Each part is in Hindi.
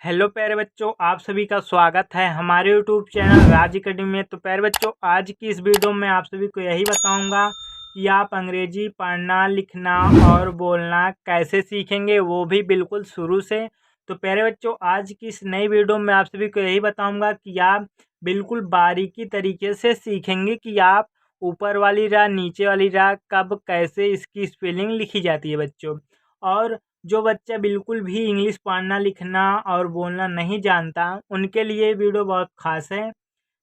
हेलो प्यारे बच्चों, आप सभी का स्वागत है हमारे यूट्यूब चैनल राज अकेडमी में। तो प्यारे बच्चों, आज की इस वीडियो में आप सभी को यही बताऊंगा कि आप अंग्रेजी पढ़ना, लिखना और बोलना कैसे सीखेंगे, वो भी बिल्कुल शुरू से। तो प्यारे बच्चों, आज की इस नई वीडियो में आप सभी को यही बताऊंगा कि आप बिल्कुल बारीकी तरीके से सीखेंगे कि आप ऊपर वाली रा, नीचे वाली रा कब कैसे इसकी स्पेलिंग लिखी जाती है बच्चों। और जो बच्चा बिल्कुल भी इंग्लिश पढ़ना, लिखना और बोलना नहीं जानता, उनके लिए वीडियो बहुत ख़ास है।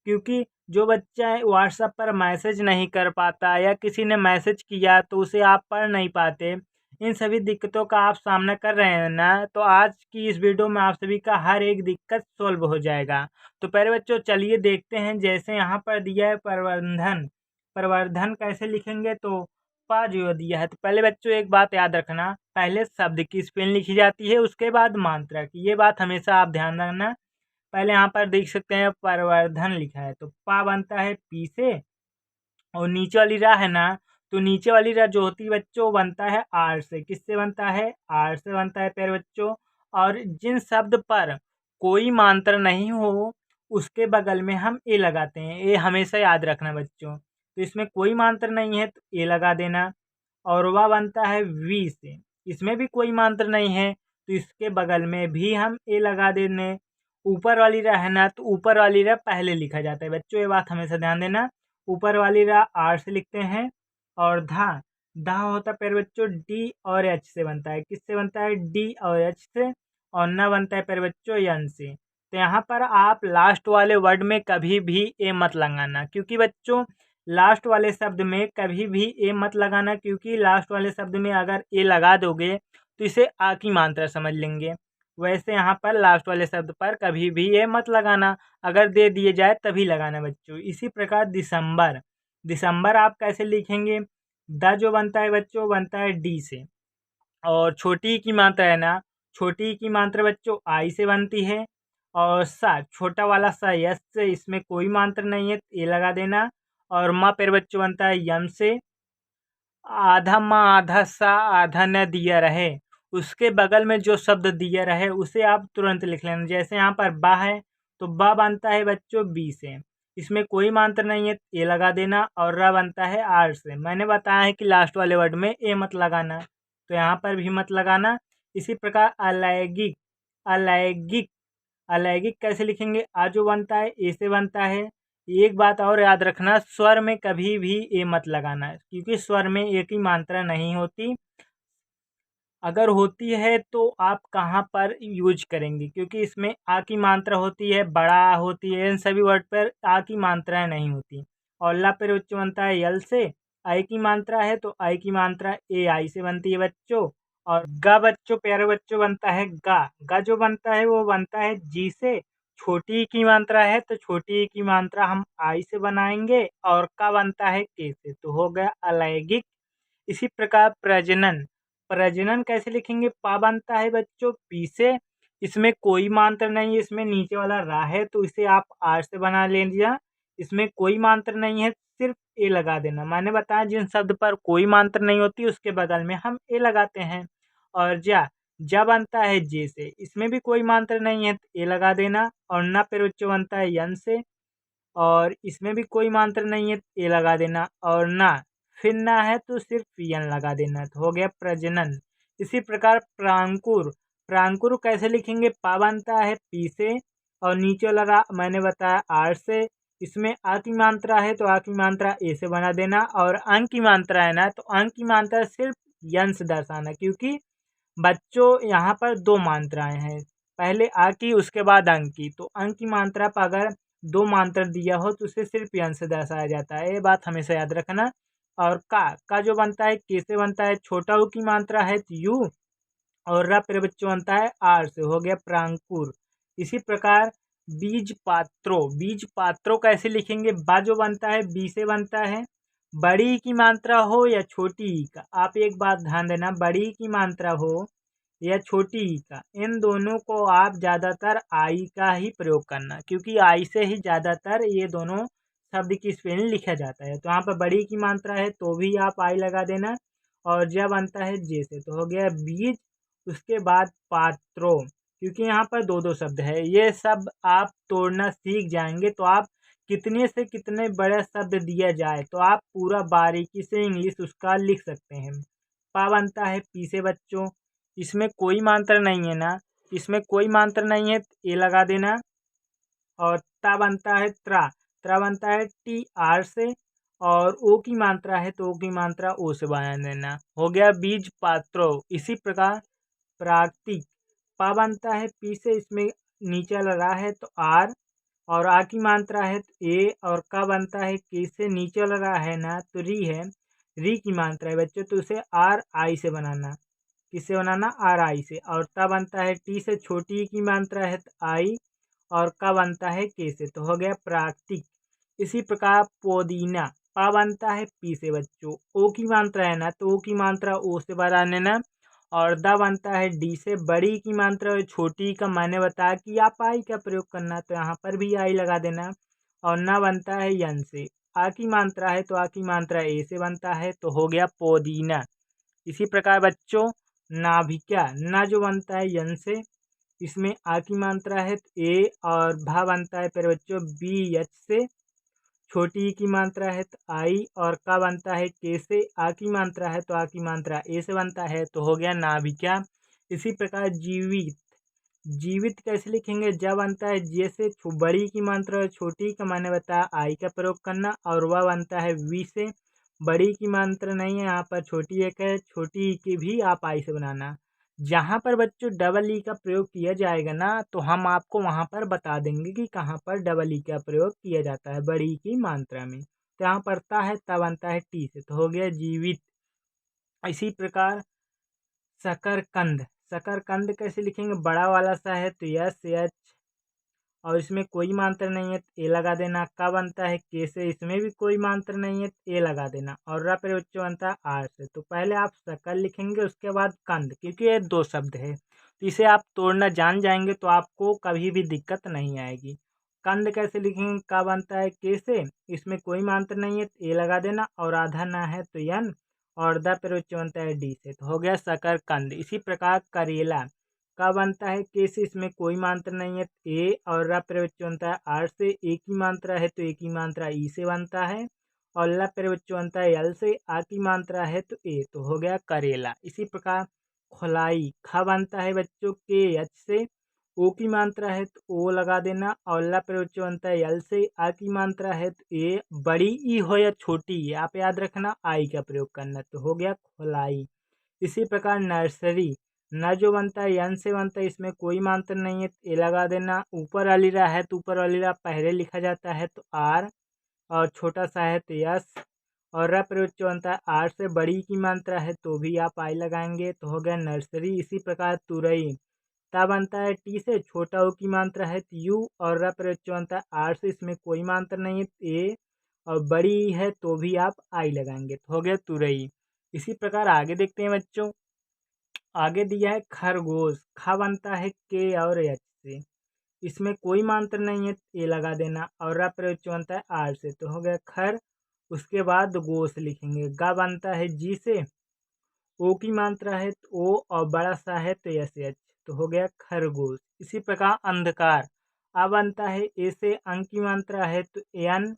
क्योंकि जो बच्चा व्हाट्सएप पर मैसेज नहीं कर पाता या किसी ने मैसेज किया तो उसे आप पढ़ नहीं पाते, इन सभी दिक्कतों का आप सामना कर रहे हैं ना, तो आज की इस वीडियो में आप सभी का हर एक दिक्कत सॉल्व हो जाएगा। तो पहले बच्चों चलिए देखते हैं। जैसे यहाँ पर दिया है प्रवर्धन, प्रवर्धन कैसे लिखेंगे, तो पा जो दिया है। तो पहले बच्चों एक बात याद रखना, पहले शब्द की स्पेलिंग लिखी जाती है, उसके बाद मात्रा की। ये बात हमेशा आप ध्यान रखना। पहले यहाँ पर देख सकते हैं प्रवर्धन लिखा है, तो पा बनता है पी से, और नीचे वाली रा है ना, तो नीचे वाली रा जो होती है बच्चों बनता है आर से। किससे बनता है? आर से बनता है प्यारे बच्चों। और जिन शब्द पर कोई मात्रा नहीं हो उसके बगल में हम ए लगाते हैं, ये हमेशा याद रखना बच्चों। तो इसमें कोई मात्रा नहीं है तो ए लगा देना। और वह बनता है वी से, इसमें भी कोई मात्रा नहीं है तो इसके बगल में भी हम ए लगा देने। ऊपर वाली रा है ना, तो ऊपर वाली रा पहले लिखा जाता है बच्चों, ये बात हमेशा ध्यान देना। ऊपर वाली रा आर से लिखते हैं। और धा, धा होता है प्यारे बच्चों डी और एच से बनता है। किससे बनता है? डी और एच से। और न बनता है प्यारे बच्चों एन से। तो यहाँ पर आप लास्ट वाले वर्ड में कभी भी ए मत लगाना, क्योंकि बच्चों लास्ट वाले शब्द में कभी भी ए मत लगाना, क्योंकि लास्ट वाले शब्द में अगर ए लगा दोगे तो इसे आ की मात्रा समझ लेंगे। वैसे यहाँ पर लास्ट वाले शब्द पर कभी भी ए मत लगाना, अगर दे दिए जाए तभी लगाना बच्चों। इसी प्रकार दिसंबर, दिसंबर आप कैसे लिखेंगे? द जो बनता है बच्चों बनता है डी से। और छोटी ई की मात्रा है ना, छोटी ई की मात्रा बच्चों आई से बनती है। और सा, छोटा वाला सा यस से, इसमें कोई मात्रा नहीं है ये लगा देना। और माँ पेड़ बच्चों बनता है यम से। आधा माँ आधा सा आधा न दिया रहे, उसके बगल में जो शब्द दिया रहे उसे आप तुरंत लिख लेना। जैसे यहाँ पर बा है, तो बा बनता है बच्चों बी से, इसमें कोई मात्रा नहीं है ए लगा देना। और रा बनता है आर से। मैंने बताया है कि लास्ट वाले वर्ड में ए मत लगाना, तो यहाँ पर भी मत लगाना। इसी प्रकार अलैगिक, अलैगिक, अलैगिक कैसे लिखेंगे? आ जो बनता है ए से बनता है। एक बात और याद रखना, स्वर में कभी भी ए मत लगाना, क्योंकि स्वर में ए की मात्रा नहीं होती। अगर होती है तो आप कहाँ पर यूज करेंगे, क्योंकि इसमें आ की मात्रा होती है, बड़ा होती है, इन सभी वर्ड पर आ की मात्राएं नहीं होती। और ला पर उच्च बनता है यल से। आई की मात्रा है तो आई की मात्रा ए आई से बनती है बच्चों। और गा बच्चों, प्यारे बच्चों बनता है गा, गा जो बनता है वो बनता है जी से। छोटी ई की मात्रा है तो छोटी ई की मात्रा हम आई से बनाएंगे। और का बनता है के से, तो हो गया अलैगिक। इसी प्रकार प्रजनन, प्रजनन कैसे लिखेंगे? पा बनता है बच्चों पी से, इसमें कोई मात्रा नहीं है, इसमें नीचे वाला रा है तो इसे आप आर से बना लीजिए। इसमें कोई मात्रा नहीं है, सिर्फ ए लगा देना। मैंने बताया जिन शब्द पर कोई मात्रा नहीं होती उसके बगल में हम ए लगाते हैं। और जा बनता है जे से, इसमें भी कोई मात्रा नहीं है तो ए लगा देना। और ना पे बच्चों बनता है यन से, और इसमें भी कोई मात्रा नहीं है तो ए लगा देना। और ना, फिर ना है तो सिर्फ यन लगा देना, तो हो गया प्रजनन। इसी प्रकार प्रांकुर, प्रांकुर कैसे लिखेंगे? पा बनता है पी से, और नीचे वाला रा मैंने बताया आर से। इसमें आ की मात्रा है तो आ की मात्रा ए से बना देना। और अंक की मात्रा है ना, तो अंक की मात्रा सिर्फ यन से दर्शाना, क्योंकि बच्चों यहाँ पर दो मात्राएं हैं, पहले आ की उसके बाद अंक की। तो अंक की मात्रा पर अगर दो मात्रा दिया हो तो उसे सिर्फ यन से दर्शाया जाता है, ये बात हमेशा याद रखना। और का जो बनता है के से बनता है, छोटा ऊ की मात्रा है तो यू। और रा पर बच्चों बनता है आर से, हो गया प्रांकुर। इसी प्रकार बीज पात्रों, बीज पात्रों कैसे लिखेंगे? बा जो बनता है बी से बनता है। बड़ी ई की मात्रा हो या छोटी ई का, आप एक बात ध्यान देना, बड़ी ई की मात्रा हो या छोटी ई का, इन दोनों को आप ज़्यादातर आई का ही प्रयोग करना, क्योंकि आई से ही ज़्यादातर ये दोनों शब्द की स्पेलिंग लिखा जाता है। तो यहाँ पर बड़ी की मात्रा है तो भी आप आई लगा देना। और जब बनता है जे से, तो हो गया बीज। उसके बाद पात्रों, क्योंकि यहाँ पर दो दो शब्द है। ये सब आप तोड़ना सीख जाएंगे तो आप कितने से कितने बड़े शब्द दिया जाए तो आप पूरा बारीकी से इंग्लिश उसका लिख सकते हैं। पा बनता है पी से बच्चों, इसमें कोई मात्रा नहीं है ना, इसमें कोई मात्रा नहीं है, ए लगा देना। और ता बनता है त्रा, त्रा बनता है टी आर से, और ओ की मात्रा है तो ओ की मात्रा ओ से बना देना। हो गया बीज पात्रो। इसी प्रकार प्राकृतिक, पा बनता है पी से, इसमें नीचे लगा है तो आर, और आ की मात्रा है तो ए, और का बनता है के से, नीचे लगा है ना तो री है, री की मात्रा है बच्चों तो उसे आर आई से बनाना। किससे बनाना? आर आई से। और ता बनता है टी से, छोटी ई की मात्रा है तो आई, और का बनता है के से, तो हो गया प्राकृतिक। इसी प्रकार पोदीना, पा बनता है पी से बच्चों, ओ की मात्रा है ना तो ओ की मात्रा ओ से बना लेना। और दा बनता है डी से, बड़ी की मात्रा और छोटी का मैंने बताया कि आप आई का प्रयोग करना, तो यहाँ पर भी आई लगा देना। और ना बनता है यन से, आ की मात्रा है तो आ की मात्रा ए से बनता है, तो हो गया पोदीना। इसी प्रकार बच्चों नाभिका, ना जो बनता है यन से, इसमें आ की मात्रा है तो ए, और भा बनता है फिर बच्चों बी एच से, छोटी ई की मात्रा है तो आई, और का बनता है के से, आ की मात्रा है तो आ की मात्रा ए से बनता है, तो हो गया नाभिका। इसी प्रकार जीवित, जीवित कैसे लिखेंगे? जब बनता है जे से, बड़ी की मात्रा और छोटी का मैंने बताया आई का प्रयोग करना, और वह बनता है वी से, बड़ी की मात्रा नहीं है यहाँ पर, छोटी एक है, छोटी ई की भी आप आई से बनाना। जहाँ पर बच्चों डबल ई का प्रयोग किया जाएगा ना तो हम आपको वहाँ पर बता देंगे कि कहाँ पर डबल ई का प्रयोग किया जाता है बड़ी की मात्रा में। तो यहाँ पड़ता है तब बनता है टी से, तो हो गया जीवित। इसी प्रकार शकरकंद, शकरकंद कैसे लिखेंगे? बड़ा वाला सा है तो यस एच, और इसमें कोई मात्रा नहीं है तो ए लगा देना। का बनता है के से, इसमें भी कोई मात्रा नहीं है तो ए लगा देना। और रा पर बच्चों बनता है आर से। तो पहले आप शकल लिखेंगे उसके बाद कंद, क्योंकि ये दो शब्द है तो इसे आप तोड़ना जान जाएंगे तो आपको कभी भी दिक्कत नहीं आएगी। कंद कैसे लिखेंगे? का बनता है के से, इसमें कोई मात्रा नहीं है तो ए लगा देना, और आधा ना है तो यन, और द पर बच्चों बनता है डी से, तो हो गया शकरकंद। इसी प्रकार करेला, का बनता है के से, इसमें कोई मात्रा नहीं है तो ए, और रा प्रवच्य बनता है आर से, ए की मात्रा है तो ए की मात्रा ई से बनता है, और ला प्रवच्य बनता है एल से, आ की मात्रा है तो ए, तो हो गया करेला। इसी प्रकार खोलाई, खा बनता है बच्चों के एच से, ओ की मात्रा है तो ओ लगा देना, और ला प्रवच्य बनता है एल से, आ की मात्रा है तो ए, बड़ी ई हो या छोटी ई आप याद रखना आई का प्रयोग करना, तो हो गया खोलाई। इसी प्रकार नर्सरी, न जो बनता है यन से बनता है, इसमें कोई मात्रा नहीं है तो ए लगा देना। ऊपर वाली रा है तो ऊपर वाली रा पहले लिखा जाता है तो आर, और छोटा सा है तो यस, और रा प्रयोग जो बनता है आर से, बड़ी की मात्रा है तो भी आप आई लगाएंगे, तो हो गया नर्सरी। इसी प्रकार तुरई, ता बनता है टी से, छोटा ओ की मात्रा है तो यू, और रा प्रयोग जो बनता है आर से, इसमें कोई मात्रा नहीं है तो ए, और बड़ी है तो भी आप आई लगाएंगे, तो हो गया तुरई। इसी प्रकार आगे देखते हैं बच्चों। आगे दिया है खरगोश, खा बनता है के और एच से, इसमें कोई मात्रा नहीं है तो ए लगा देना, और रा प्रयोग बनता है आर से, तो हो गया खर। उसके बाद गोश लिखेंगे, गा बनता है जी से, ओ की मात्रा है तो ओ, और बड़ा सा है तो एस एच, तो हो गया खरगोश। इसी प्रकार अंधकार, आ बनता है ए से, अंक की मात्रा है तो एन,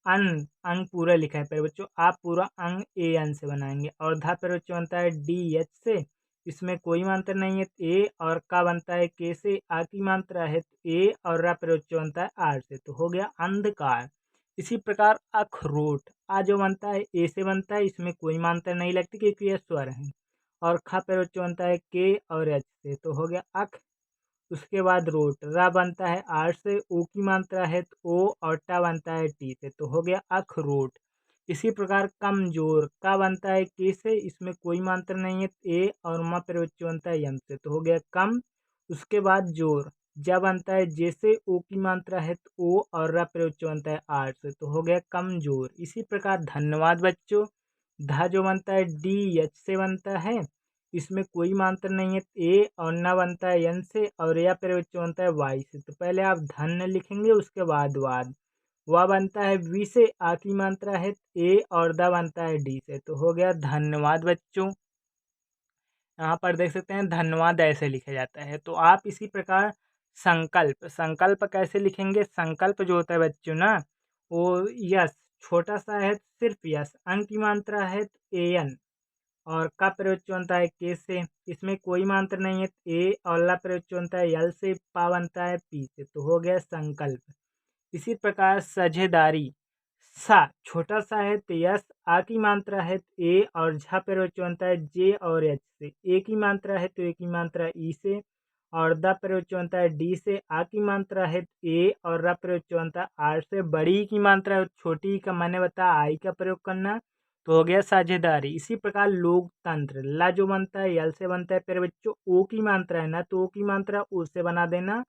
अन, अंग पूरा लिखा है पर बच्चों, आप पूरा अंग ए एन से बनाएंगे। और धा पर बच्चों बनता है डी एच से, इसमें कोई मात्रा नहीं है तो ए, और का बनता है के से, आ की मात्रा है तो ए, और रा पर बच्चों बनता है आर से, तो हो गया अंधकार। इसी प्रकार अखरोट, आ जो बनता है ए से बनता है, इसमें कोई मात्रा नहीं लगती क्योंकि यह स्वर है। और खा पर बच्चों बनता है के और एच से, तो हो गया अख। उसके बाद रोट, रा बनता है आर से, ओ की मात्रा है तो ओ, और टा बनता है टी से, तो हो गया अखरोट। इसी प्रकार कमजोर, का बनता है के से, इसमें कोई मात्रा नहीं है तो ए, और मा प्रवच्य बनता है यम से, तो हो गया कम। उसके बाद जोर, जा बनता है जैसे, ओ की मात्रा है तो ओ, और रा प्रवच्य बनता है आर से, तो हो गया कमजोर। इसी प्रकार धन्यवाद बच्चों, धा जो बनता है डी एच से बनता है, इसमें कोई मात्रा नहीं है ए, और न बनता है एन से, और या फिर बच्चों बनता है वाई से। तो पहले आप धन्य लिखेंगे उसके बाद वाद, वा बनता है वी से, आ की मात्रा है ए, और दा बनता है डी से, तो हो गया धन्यवाद बच्चों। यहाँ पर देख सकते हैं धन्यवाद ऐसे लिखा जाता है। तो आप इसी प्रकार संकल्प, संकल्प कैसे लिखेंगे? संकल्प जो होता है बच्चों ना, वो यस छोटा-सा है सिर्फ़ यस, अंक की मात्रा है एन और का प्रयोग बनता है के से, इसमें कोई मात्रा नहीं है। ए और ला प्रयोग बनता है यल से, पा बनता है पी से, तो हो गया संकल्प। इसी प्रकार साझेदारी, सा छोटा सा है तो यस, आ की मात्रा है तो ए और झा प्रयोग बनता है जे और एच से, ए की मात्रा है तो ए की मात्रा ई से और द प्रयोग बनता है डी से, आ की मात्रा है तो ए और र प्रयोग बनता है आर से, बड़ी की मात्रा है छोटी का मैंने बताया आई का प्रयोग करना, तो हो गया साझेदारी। इसी प्रकार लोकतंत्र, ला जो बनता है यल से बनता है, फिर बच्चों ओ की मात्रा है ना, तो ओ की मात्रा उ से बना देना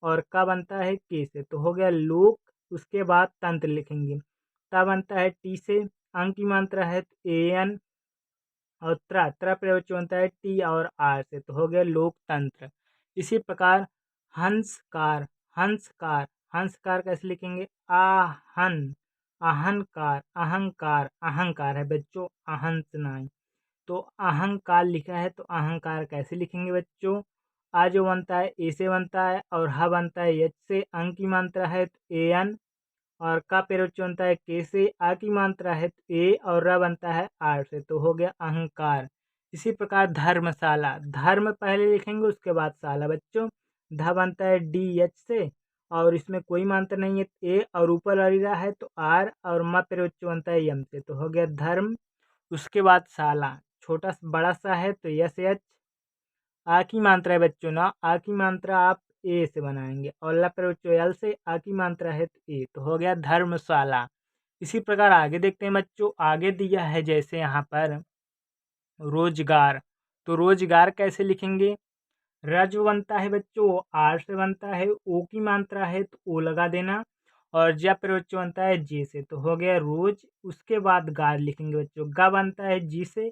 और का बनता है के से, तो हो गया लोक। उसके बाद तंत्र लिखेंगे, ता बनता है टी से, अंक की मात्रा है ए एन और त्रा प्रयोग बनता है टी और आर से, तो हो गया लोकतंत्र। इसी प्रकार हंसकार, हंसकार, हंसकार कैसे लिखेंगे? आहन, आहनकार, अहंकार, अहंकार है बच्चों, अहंस नहीं। तो अहंकार लिखा है तो अहंकार कैसे लिखेंगे बच्चों? आ जो बनता है ए से बनता है और ह बनता है एच से, अंक की मात्रा है तो ए एन और का प्रयोग बनता है के से, आ की मात्रा है तो ए और र बनता है आर से, तो हो गया अहंकार। इसी प्रकार धर्मशाला, धर्म पहले लिखेंगे उसके बाद शाला बच्चों, ध बनता है डी एच से और इसमें कोई मात्रा नहीं है तो ए और ऊपर वाली रा है तो आर और म प्रयोग बनता है यम से, तो हो गया धर्म। उसके बाद शाला, छोटा बड़ा सा है तो यस एच, आ की मात्रा है बच्चों ना, आ की मात्रा आप ए से बनाएंगे और ला प्रयोग एल से, आ की मात्रा है तो ए, तो हो गया धर्मशाला। इसी प्रकार आगे देखते हैं बच्चों, आगे दिया है जैसे यहाँ पर रोजगार, तो रोजगार कैसे लिखेंगे? र जो बनता है बच्चों वो आर से बनता है, ओ की मात्रा है तो ओ लगा देना और ज प्रयोग बनता है जे से, तो हो गया रोज। उसके बाद गार लिखेंगे बच्चों, गा बनता है जी से,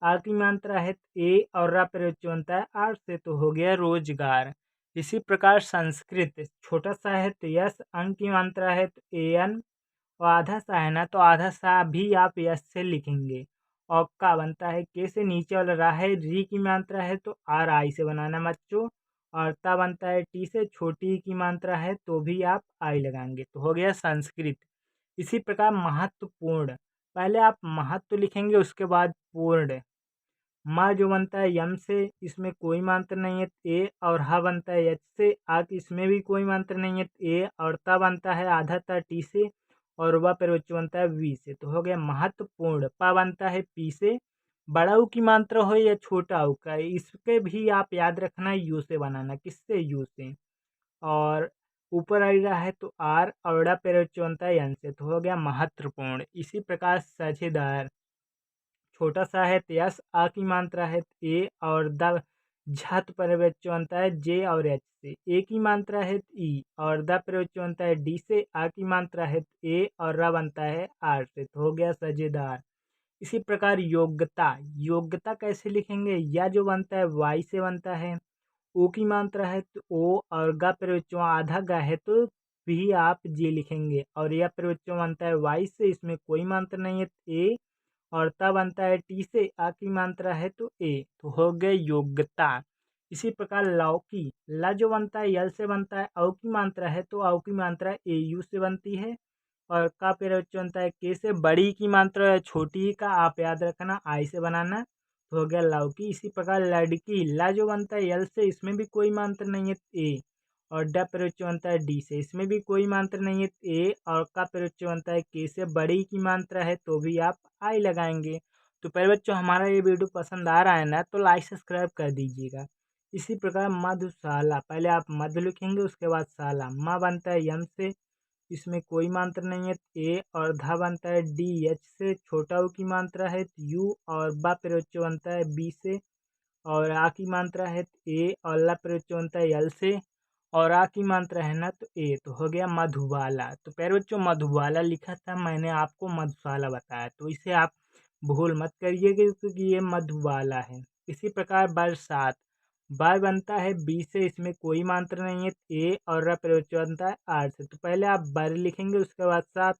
आ की मात्रा है ए और रा प्रयोग बनता है आर से, तो हो गया रोजगार। इसी प्रकार संस्कृत, छोटा सा है तो यस, अंक की मात्रा है तो ए एन और आधा सा है ना, तो आधा सा भी आप यस से लिखेंगे और का बनता है के से, नीचे वाला रा है, री की मात्रा है तो आर आई से बनाना बच्चों और ता बनता है टी से, छोटी की मात्रा है तो भी आप आई लगाएंगे, तो हो गया संस्कृत। इसी प्रकार महत्वपूर्ण, पहले आप महत्व लिखेंगे उसके बाद पूर्ण, माँ जो बनता है यम से, इसमें कोई मात्रा नहीं है ए और ह बनता है एच से, आ इसमें भी कोई मात्रा नहीं है ए और ता बनता है आधा ता टी से और वह प्रवच बनता है वी से, तो हो गया महत्वपूर्ण। पा बनता है पी से, बड़ा ऊ की मात्रा हो या छोटा ऊ का, इसके भी आप याद रखना यू से बनाना, किससे? यू से। और ऊपर आ रहा है तो आर और ड़ा प्रवच बनता है एन से, तो हो गया महत्वपूर्ण। इसी प्रकार साझेदार, छोटा सा है तो यस, आ की मात्रा है तो ए और द झत प्रयोग बनता है जे और एच से, ए की मात्रा है तो ई और द प्रयोग बनता है डी से, आ की मात्रा है तो ए और र बनता है आर से, तो हो गया सजेदार। इसी प्रकार योग्यता, योग्यता कैसे लिखेंगे? या जो बनता है वाई से बनता है, ओ की मात्रा है तो ओ और गा प्रयोग आधा गा है तो भी आप जी लिखेंगे और यह प्रयोग बनता है वाई से, इसमें कोई मात्रा नहीं है तो ए और ता बनता है टी से, आ की मात्रा है तो ए, तो हो गए योग्यता। इसी प्रकार लौकी, ला जो बनता है यल से बनता है, औ की मात्रा है तो औ की मात्रा ए यू से बनती है और का प्रयोग बनता है के से, बड़ी की मात्रा छोटी का आप याद रखना आई से बनाना, तो हो गया लौकी। इसी प्रकार लड़की, ला जो बनता है यल से, इसमें भी कोई मात्रा नहीं है ए और ड प्रयोग बनता है डी से, इसमें भी कोई मात्रा नहीं है ए और का प्रयोग बनता है के से, बड़ी की मात्रा है तो भी आप आई लगाएंगे। तो पहले बच्चों हमारा ये वीडियो पसंद आ रहा है ना, तो लाइक सब्सक्राइब कर दीजिएगा। इसी प्रकार मधुशाला, पहले आप मधु लिखेंगे उसके बाद शाला, माँ बनता है यम से, इसमें कोई मात्रा नहीं है ए और धा बनता है डी एच से, छोटा ऊ की मात्रा है यू और बा प्रयोग बनता है बी से और आ की मात्रा है ए और ला प्रयोग बनता है यल से और आ की मात्रा है ना तो ए, तो हो गया मधुबाला। तो प्यारे बच्चों मधुबाला लिखा था, मैंने आपको मधुशाला बताया, तो इसे आप भूल मत करिएगा क्योंकि ये मधुबाला है। इसी प्रकार बरसात, बार बनता है बी से, इसमें कोई मात्रा नहीं है ए और र प्रयोग बनता है आर से, तो पहले आप बर लिखेंगे उसके बाद सात,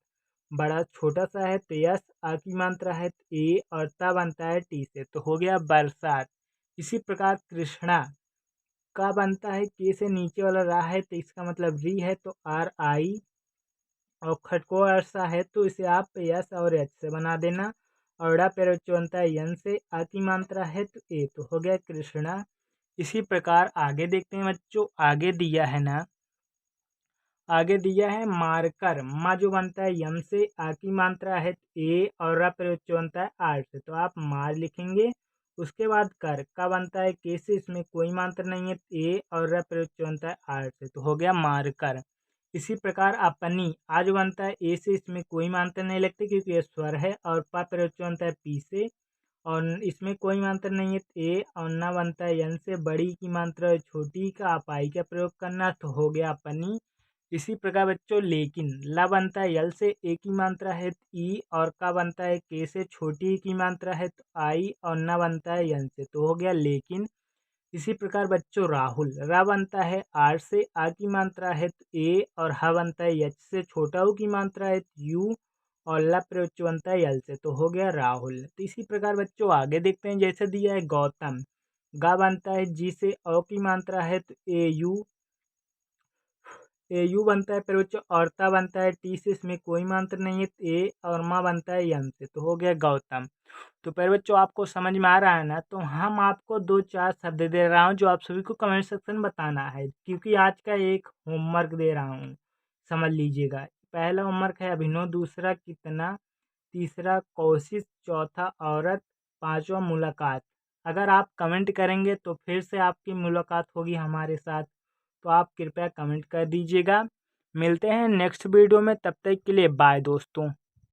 बड़ा छोटा सा है तो यस, आ की मात्रा है ए और ता बनता है टी से, तो हो गया बरसात। इसी प्रकार कृष्णा का बनता है के से नीचे वाला रा है तो इसका मतलब री है तो आर आई, और खटको सा है तो इसे आप यस और एच से बना देना। और ड़ा पैर बच्चों बनता है यन से, आ की मात्रा है तो ए, तो हो गया कृष्णा। इसी प्रकार आगे देखते हैं बच्चों, आगे दिया है ना, आगे दिया है मारकर, मा जो बनता है यम से, आ की मात्रा है ए, और रा प्रयोग बनता है आर से, तो आप मार लिखेंगे। उसके बाद कर का बनता है के से, इसमें कोई मात्रा नहीं है, ए और रा प्रयोग बनता है आर से, तो हो गया मारकर। इसी प्रकार अपनी, आज बनता है ए से, इसमें कोई मात्रा नहीं लगती क्योंकि ये स्वर है, और पा प्रयोग बनता है पी से, और इसमें कोई मात्रा नहीं है ए, और ना बनता है यन से, बड़ी की मात्रा है छोटी का, आप आई का प्रयोग करना, तो हो गया अपनी। इसी प्रकार बच्चों लेकिन, ला बनता है यल से, ए की मात्रा है ई, और का बनता है के से, छोटी की मात्रा है तो आई, और ना बनता है यन से, तो हो गया लेकिन। इसी प्रकार बच्चों राहुल, रा बनता है आर से, आ की मात्रा है तो ए, और ह बनता है एच से, छोटा ऊ की मात्रा है तो यू, और ला प्रयोग बनता है यल से, तो हो गया राहुल। तो इसी प्रकार बच्चों आगे देखते हैं, जैसे दिया है गौतम, गा बनता है जी से, औ की मात्रा है तो ए यू, ए यू बनता है, फिर बच्चों औरता बनता है टी से, इसमें कोई मात्रा नहीं है तो ए, और माँ बनता है यम से, तो हो गया गौतम। तो फिर बच्चों आपको समझ में आ रहा है ना, तो हम आपको 2-4 शब्द दे रहा हूँ जो आप सभी को कमेंट सेक्शन में बताना है, क्योंकि आज का एक होमवर्क दे रहा हूँ, समझ लीजिएगा। पहला होमवर्क है अभिनव, दूसरा कितना, तीसरा कोशिश, चौथा औरत, पांचवा मुलाकात। अगर आप कमेंट करेंगे तो फिर से आपकी मुलाकात होगी हमारे साथ, तो आप कृपया कमेंट कर दीजिएगा। मिलते हैं नेक्स्ट वीडियो में, तब तक के लिए बाय दोस्तों।